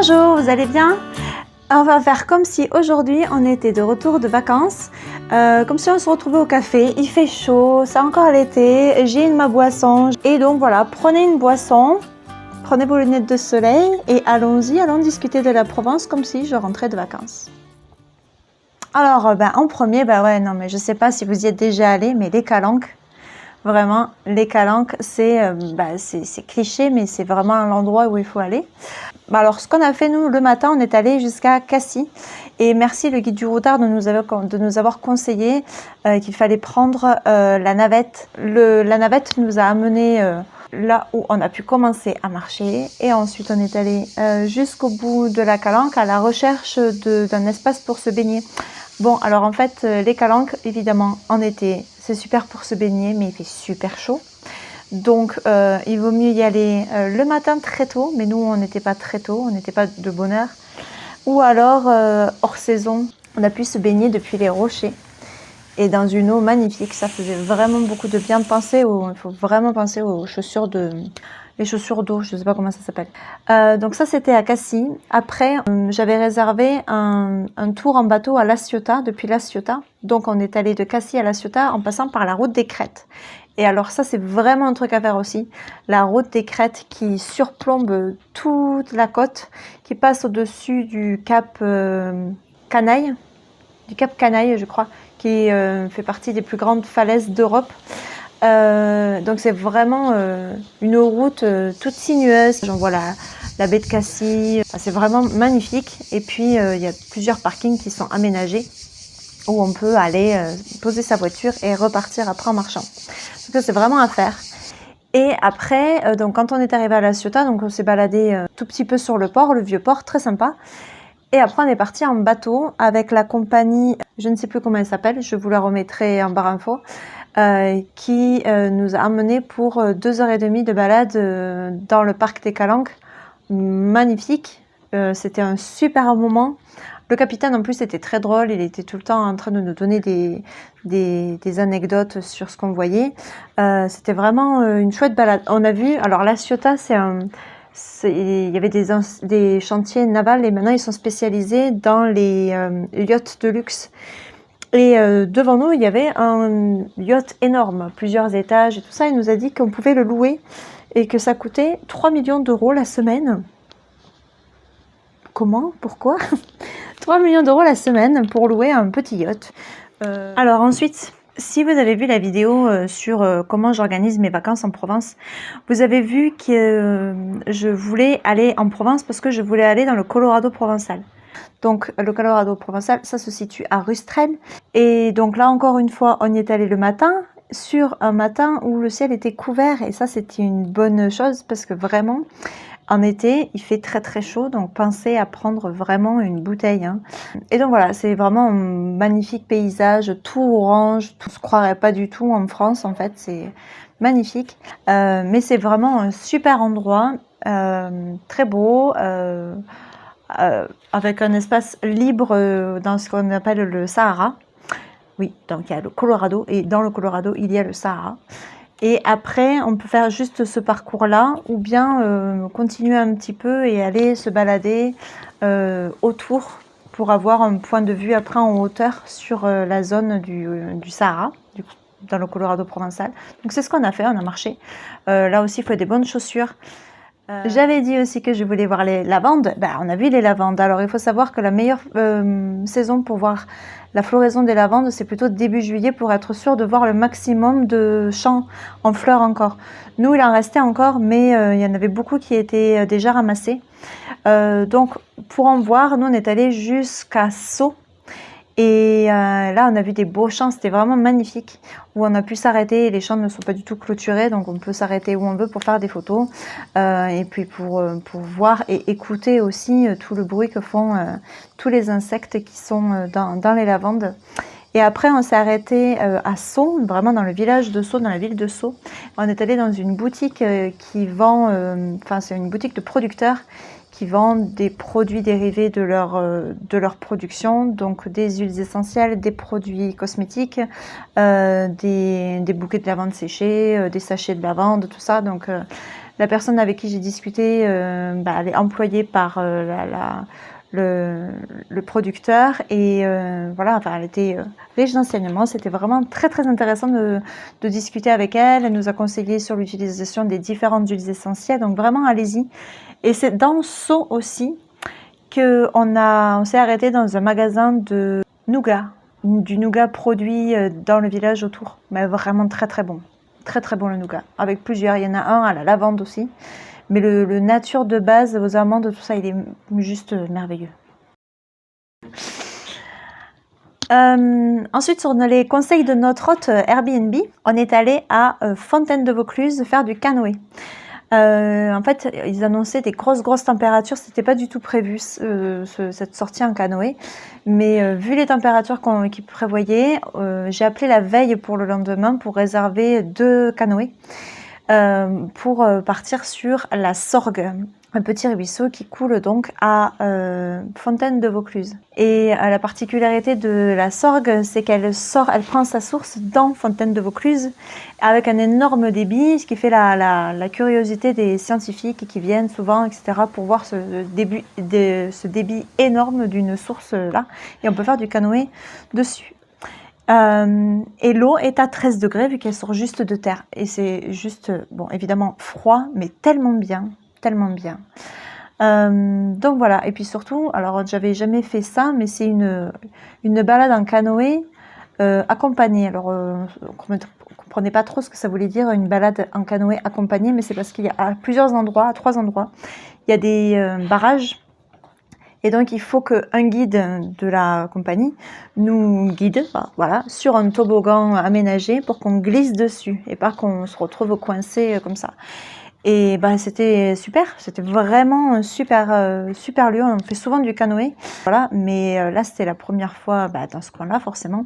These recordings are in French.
Bonjour, vous allez bien? On va faire comme si aujourd'hui on était de retour de vacances, comme si on se retrouvait au café. Il fait chaud, c'est encore l'été, j'ai ma boisson. Et donc voilà, prenez une boisson, prenez vos lunettes de soleil et allons-y, allons discuter de la Provence comme si je rentrais de vacances. Alors, en premier, ouais, non, mais je sais pas si vous y êtes déjà allé, mais les Calanques, vraiment, les Calanques, c'est cliché, mais c'est vraiment l'endroit où il faut aller. Alors, ce qu'on a fait, nous, le matin, on est allé jusqu'à Cassis. Et merci le guide du routard de nous avoir conseillé qu'il fallait prendre la navette. La navette nous a amené là où on a pu commencer à marcher. Et ensuite, on est allé jusqu'au bout de la Calanque à la recherche d'un espace pour se baigner. Bon, alors en fait, les Calanques, évidemment, en été, c'est super pour se baigner, mais il fait super chaud. Donc, il vaut mieux y aller le matin très tôt, mais nous, on n'était pas très tôt, on n'était pas de bonne heure. Ou alors, hors saison, on a pu se baigner depuis les rochers et dans une eau magnifique. Ça faisait vraiment beaucoup de bien. Il faut vraiment penser aux chaussures les chaussures d'eau, je ne sais pas comment ça s'appelle. Donc ça, c'était à Cassis. Après, j'avais réservé un tour en bateau à La Ciotat, depuis La Ciotat. Donc, on est allé de Cassis à La Ciotat en passant par la route des Crêtes. Et alors ça, c'est vraiment un truc à faire aussi. La route des Crêtes qui surplombe toute la côte, qui passe au-dessus du cap Canaille, je crois, qui fait partie des plus grandes falaises d'Europe. Donc c'est vraiment une route toute sinueuse. J'en vois la baie de Cassis. Enfin, c'est vraiment magnifique. Et puis il y a plusieurs parkings qui sont aménagés où on peut aller poser sa voiture et repartir après en marchant. Donc ça, c'est vraiment à faire. Et après, donc quand on est arrivé à La Ciotat, donc on s'est baladé tout petit peu sur le port, le vieux port, très sympa. Et après, on est parti en bateau avec la compagnie, je ne sais plus comment elle s'appelle, je vous la remettrai en barre info, qui nous a amenés pour 2h30 de balade dans le parc des Calanques. Magnifique, c'était un super moment. Le capitaine, en plus, était très drôle. Il était tout le temps en train de nous donner des anecdotes sur ce qu'on voyait. C'était vraiment une chouette balade. On a vu, alors La Ciotat, il y avait des chantiers navals et maintenant ils sont spécialisés dans les yachts de luxe. Et devant nous, il y avait un yacht énorme, plusieurs étages et tout ça. Il nous a dit qu'on pouvait le louer et que ça coûtait 3 millions d'euros la semaine. Comment? Pourquoi? 3 millions d'euros la semaine pour louer un petit yacht. Alors ensuite, si vous avez vu la vidéo sur comment j'organise mes vacances en Provence, vous avez vu que je voulais aller en Provence parce que je voulais aller dans le Colorado provençal. Donc le Colorado provençal, ça se situe à Rustrel. Et donc là encore une fois, on y est allé le matin, sur un matin où le ciel était couvert. Et ça, c'était une bonne chose parce que vraiment, en été, il fait très très chaud, donc pensez à prendre vraiment une bouteille. Hein. Et donc voilà, c'est vraiment un magnifique paysage, tout orange, tout se croirait pas du tout en France en fait, c'est magnifique. Mais c'est vraiment un super endroit, très beau, avec un espace libre dans ce qu'on appelle le Sahara. Oui, donc il y a le Colorado, et dans le Colorado, il y a le Sahara. Et après, on peut faire juste ce parcours-là ou bien continuer un petit peu et aller se balader autour pour avoir un point de vue après en hauteur sur la zone du Sahara, dans le Colorado provençal. Donc c'est ce qu'on a fait, on a marché. Là aussi, il faut des bonnes chaussures. J'avais dit aussi que je voulais voir les lavandes. On a vu les lavandes. Alors, il faut savoir que la meilleure saison pour voir la floraison des lavandes, c'est plutôt début juillet pour être sûr de voir le maximum de champs en fleurs encore. Nous, il en restait encore, mais il y en avait beaucoup qui étaient déjà ramassés. Donc, pour en voir, nous, on est allé jusqu'à Sceaux. Et là, on a vu des beaux champs, c'était vraiment magnifique, où on a pu s'arrêter. Les champs ne sont pas du tout clôturés, donc on peut s'arrêter où on veut pour faire des photos. Et puis pour voir et écouter aussi tout le bruit que font tous les insectes qui sont dans les lavandes. Et après, on s'est arrêté à Sceaux, vraiment dans le village de Sceaux, dans la ville de Sceaux. On est allé dans une boutique qui vend, c'est une boutique de producteurs qui vendent des produits dérivés de leur production, donc des huiles essentielles, des produits cosmétiques, des bouquets de lavande séchés, des sachets de lavande, tout ça. Donc La personne avec qui j'ai discuté, elle est employée par le producteur et voilà, enfin, elle était riche d'enseignements. C'était vraiment très très intéressant de discuter avec elle. Elle nous a conseillé sur l'utilisation des différentes huiles essentielles, donc vraiment allez-y. Et c'est dans Sceaux aussi on s'est arrêté dans un magasin de nougat, du nougat produit dans le village autour, mais vraiment très très bon. Très très bon le nougat, avec plusieurs, il y en a un à la lavande aussi, mais le nature de base, aux amandes, tout ça, il est juste merveilleux. Ensuite, sur les conseils de notre hôte Airbnb, on est allé à Fontaine de Vaucluse faire du canoë. En fait, ils annonçaient des grosses températures, c'était pas du tout prévu cette sortie en canoë, mais vu les températures qu'ils prévoyaient, j'ai appelé la veille pour le lendemain pour réserver 2 canoës pour partir sur la Sorgue, un petit ruisseau qui coule donc à Fontaine de Vaucluse. Et la particularité de la Sorgue, c'est elle prend sa source dans Fontaine de Vaucluse avec un énorme débit, ce qui fait la curiosité des scientifiques qui viennent souvent, etc., pour voir ce débit énorme d'une source là. Et on peut faire du canoë dessus. Et l'eau est à 13 degrés vu qu'elle sort juste de terre. Et c'est juste, bon, évidemment froid, mais tellement bien. Tellement bien. Donc voilà, et puis surtout, alors j'avais jamais fait ça, mais c'est une balade en canoë accompagnée. Alors on comprenait pas trop ce que ça voulait dire une balade en canoë accompagnée, mais c'est parce qu'il y a à plusieurs endroits, à 3 endroits, il y a des barrages. Et donc, il faut qu'un guide de la compagnie nous guide, voilà, sur un toboggan aménagé pour qu'on glisse dessus et pas qu'on se retrouve coincé comme ça. Et c'était super, c'était vraiment un super lieu. On fait souvent du canoë, voilà, mais là c'était la première fois dans ce coin-là forcément.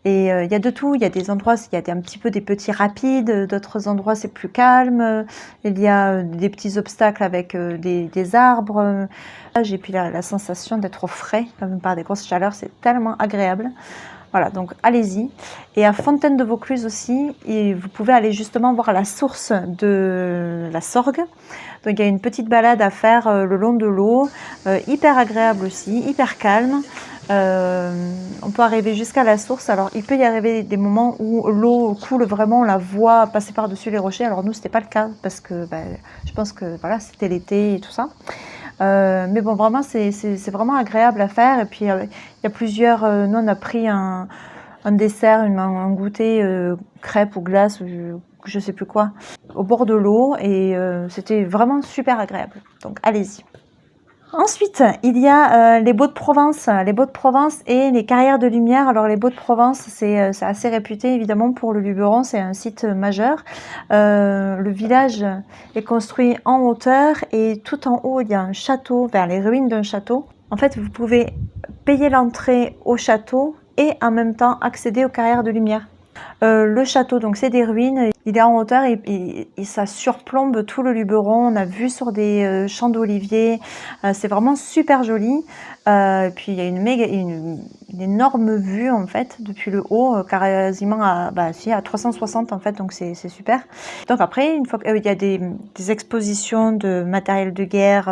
Et il y a de tout, il y a des endroits, il y a un petit peu des petits rapides, d'autres endroits c'est plus calme. Il y a des petits obstacles avec des arbres. J'ai puis la sensation d'être au frais, même par des grosses chaleurs, c'est tellement agréable. Voilà, donc allez-y. Et à Fontaine de Vaucluse aussi, vous pouvez aller justement voir la source de la Sorgue. Donc il y a une petite balade à faire le long de l'eau, hyper agréable aussi, hyper calme. On peut arriver jusqu'à la source. Alors il peut y arriver des moments où l'eau coule vraiment, on la voit passer par-dessus les rochers. Alors nous, c'était pas le cas parce que je pense que voilà, c'était l'été et tout ça. Mais bon, vraiment, c'est vraiment agréable à faire. Et puis, il y a plusieurs... nous, on a pris un dessert, un goûter crêpe ou glace, ou je sais plus quoi, au bord de l'eau. Et c'était vraiment super agréable. Donc, allez-y. Ensuite, il y a les Baux de Provence. Les Baux de Provence et les Carrières de Lumière. Alors, les Baux de Provence, c'est assez réputé, évidemment, pour le Luberon. C'est un site majeur. Le village est construit en hauteur et tout en haut, il y a un château, vers les ruines d'un château. En fait, vous pouvez payer l'entrée au château et en même temps accéder aux Carrières de Lumière. Le château, donc c'est des ruines, il est en hauteur et ça surplombe tout le Luberon. On a vu sur des champs d'oliviers, c'est vraiment super joli. Puis il y a une énorme vue en fait depuis le haut, quasiment à 360 en fait, donc c'est super. Donc après, une fois qu'il y a des expositions de matériel de guerre,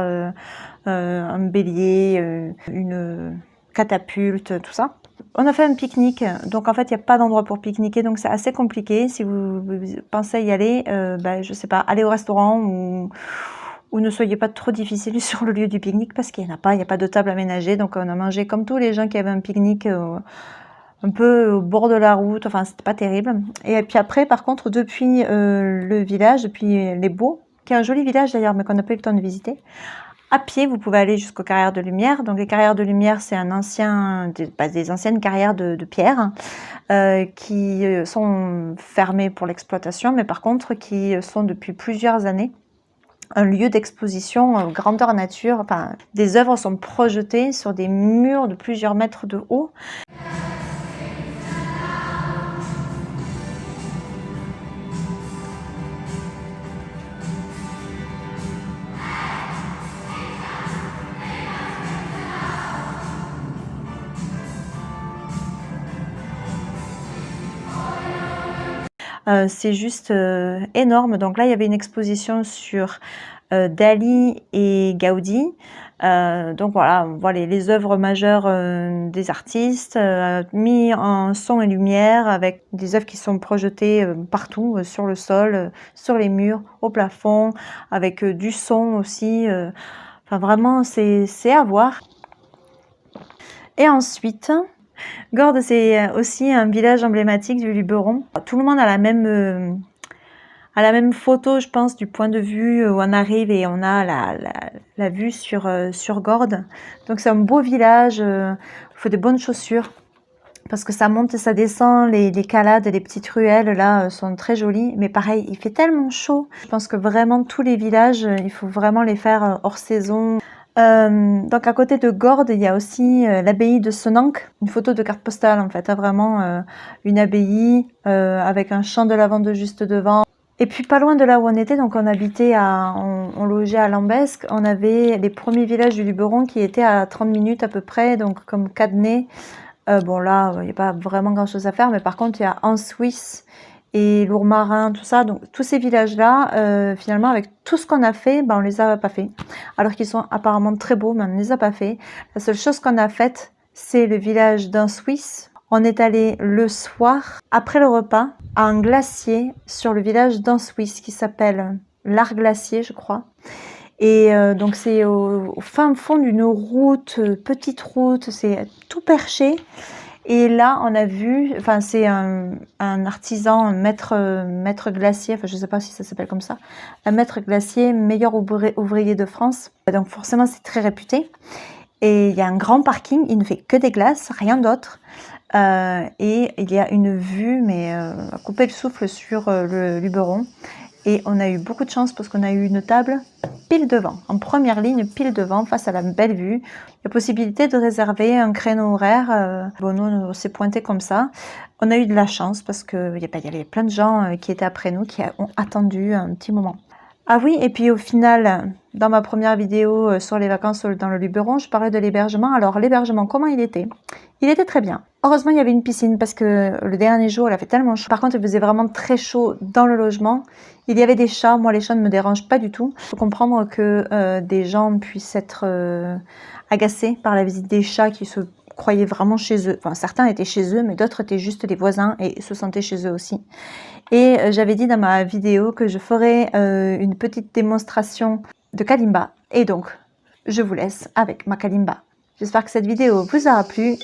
un bélier, une catapulte, tout ça. On a fait un pique-nique, donc en fait il n'y a pas d'endroit pour pique-niquer, donc c'est assez compliqué. Si vous pensez y aller, je sais pas, allez au restaurant ou ne soyez pas trop difficile sur le lieu du pique-nique parce qu'il n'y en a pas, il n'y a pas de table aménagée. Donc on a mangé comme tous les gens qui avaient un pique-nique un peu au bord de la route, enfin c'était pas terrible. Et puis après par contre depuis le village, depuis les Baux, qui est un joli village d'ailleurs mais qu'on n'a pas eu le temps de visiter, à pied, vous pouvez aller jusqu'aux Carrières de Lumière. Donc les Carrières de Lumière, c'est des anciennes carrières de pierre qui sont fermées pour l'exploitation, mais par contre qui sont depuis plusieurs années un lieu d'exposition grandeur nature. Enfin, des œuvres sont projetées sur des murs de plusieurs mètres de haut. C'est juste énorme. Donc là, il y avait une exposition sur Dali et Gaudi. Donc voilà, on voit les œuvres majeures des artistes, mis en son et lumière, avec des œuvres qui sont projetées partout, sur le sol, sur les murs, au plafond, avec du son aussi. Enfin vraiment, c'est à voir. Et ensuite, Gordes, c'est aussi un village emblématique du Luberon. Tout le monde a la même photo, je pense, du point de vue où on arrive et on a la vue sur Gordes. Donc c'est un beau village, il faut de bonnes chaussures parce que ça monte et ça descend, les calades, les petites ruelles là sont très jolies, mais pareil, il fait tellement chaud. Je pense que vraiment tous les villages, il faut vraiment les faire hors saison. Donc à côté de Gordes, il y a aussi l'abbaye de Senanque, une photo de carte postale en fait, hein, vraiment une abbaye avec un champ de lavande juste devant. Et puis pas loin de là où on était, donc on habitait on logeait à Lambesc, on avait les premiers villages du Luberon qui étaient à 30 minutes à peu près, donc comme Cadenet. Bon là, il n'y a pas vraiment grand chose à faire, mais par contre il y a Ansuisse et Lourmarin, tout ça, donc tous ces villages-là, finalement avec tout ce qu'on a fait, ben, on les a pas fait. Alors qu'ils sont apparemment très beaux, mais on ne les a pas fait. La seule chose qu'on a faite, c'est le village d'Ansuisse. On est allé le soir, après le repas, à un glacier sur le village d'Ansuisse qui s'appelle l'Arc Glacier, je crois. Et donc c'est au fin fond d'une route, petite route, c'est tout perché. Et là, on a vu, enfin c'est un artisan, un maître glacier, enfin je sais pas si ça s'appelle comme ça, un maître glacier, meilleur ouvrier de France. Donc forcément c'est très réputé. Et il y a un grand parking, il ne fait que des glaces, rien d'autre. Et il y a une vue, mais à couper le souffle sur le Luberon. Et on a eu beaucoup de chance parce qu'on a eu une table pile devant, en première ligne, pile devant, face à la belle vue. Il y a possibilité de réserver un créneau horaire. Bon, nous, on s'est pointé comme ça. On a eu de la chance parce qu'il y avait plein de gens qui étaient après nous, qui ont attendu un petit moment. Ah oui, et puis au final, dans ma première vidéo sur les vacances dans le Luberon, je parlais de l'hébergement. Alors l'hébergement, comment il était? Il était très bien. Heureusement, il y avait une piscine parce que le dernier jour, il a fait tellement chaud. Par contre, il faisait vraiment très chaud dans le logement. Il y avait des chats. Moi, les chats ne me dérangent pas du tout. Il faut comprendre que des gens puissent être agacés par la visite des chats qui se croyaient vraiment chez eux. Enfin, certains étaient chez eux, mais d'autres étaient juste des voisins et se sentaient chez eux aussi. Et j'avais dit dans ma vidéo que je ferais une petite démonstration de Kalimba. Et donc, je vous laisse avec ma Kalimba. J'espère que cette vidéo vous aura plu.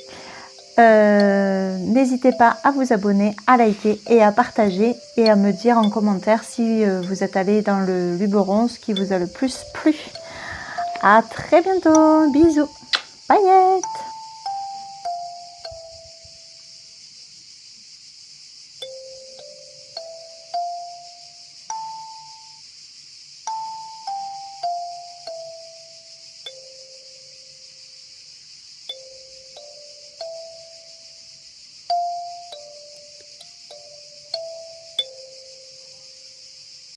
N'hésitez pas à vous abonner, à liker et à partager et à me dire en commentaire si vous êtes allé dans le Luberon, ce qui vous a le plus plu. À très bientôt, bisous, bye.